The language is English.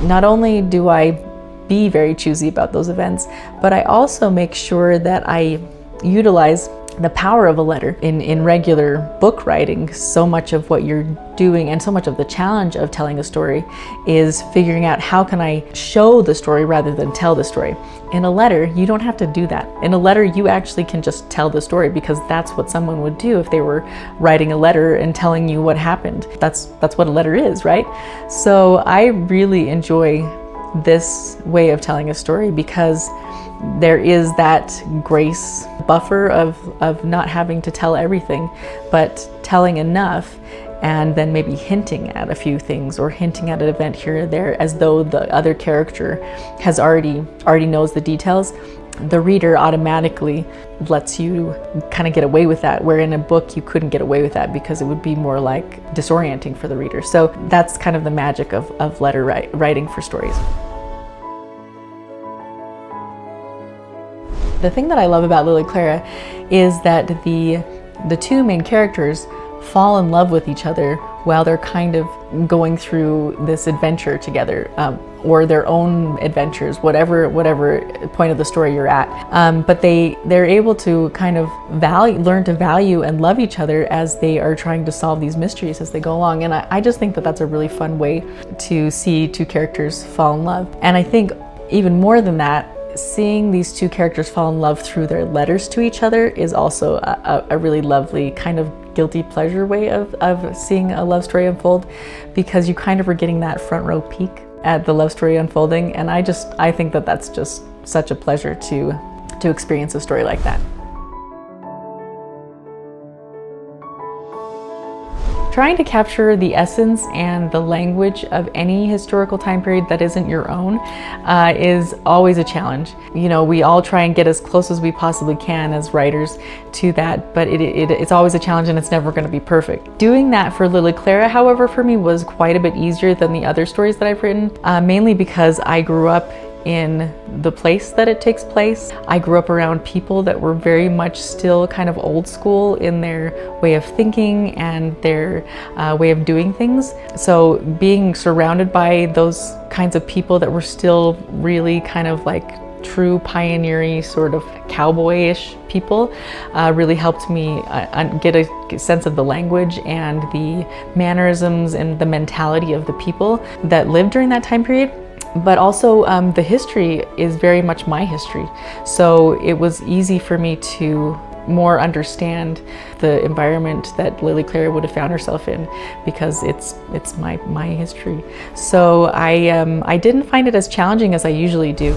not only do I be very choosy about those events, but I also make sure that I utilize the power of a letter. In regular book writing, so much of what you're doing and so much of the challenge of telling a story is figuring out how can I show the story rather than tell the story. In a letter, you don't have to do that. In a letter, you actually can just tell the story, because that's what someone would do if they were writing a letter and telling you what happened. That's what a letter is, right? So I really enjoy this way of telling a story, because there is that grace buffer of not having to tell everything, but telling enough, and then maybe hinting at a few things or hinting at an event here or there, as though the other character has already knows the details. The reader automatically lets you kind of get away with that, where in a book you couldn't get away with that, because it would be more like disorienting for the reader. So that's kind of the magic of letter writing for stories. The thing that I love about Lily Clara is that the two main characters fall in love with each other while they're kind of going through this adventure together, or their own adventures, whatever point of the story you're at. But they're able to kind of learn to value and love each other as they are trying to solve these mysteries as they go along. And I just think that that's a really fun way to see two characters fall in love. And I think even more than that, seeing these two characters fall in love through their letters to each other is also a really lovely kind of guilty pleasure way of seeing a love story unfold, because you kind of are getting that front row peek at the love story unfolding. And I think that that's just such a pleasure to experience a story like that. Trying to capture the essence and the language of any historical time period that isn't your own is always a challenge. You know, we all try and get as close as we possibly can as writers to that, but it's always a challenge, and it's never going to be perfect. Doing that for Lily Clara, however, for me was quite a bit easier than the other stories that I've written, mainly because I grew up in the place that it takes place. I grew up around people that were very much still kind of old school in their way of thinking and their way of doing things. So being surrounded by those kinds of people that were still really kind of like true pioneering sort of cowboyish people really helped me get a sense of the language and the mannerisms and the mentality of the people that lived during that time period. But also the history is very much my history. So it was easy for me to more understand the environment that Lily Clara would have found herself in, because it's my history. So I didn't find it as challenging as I usually do.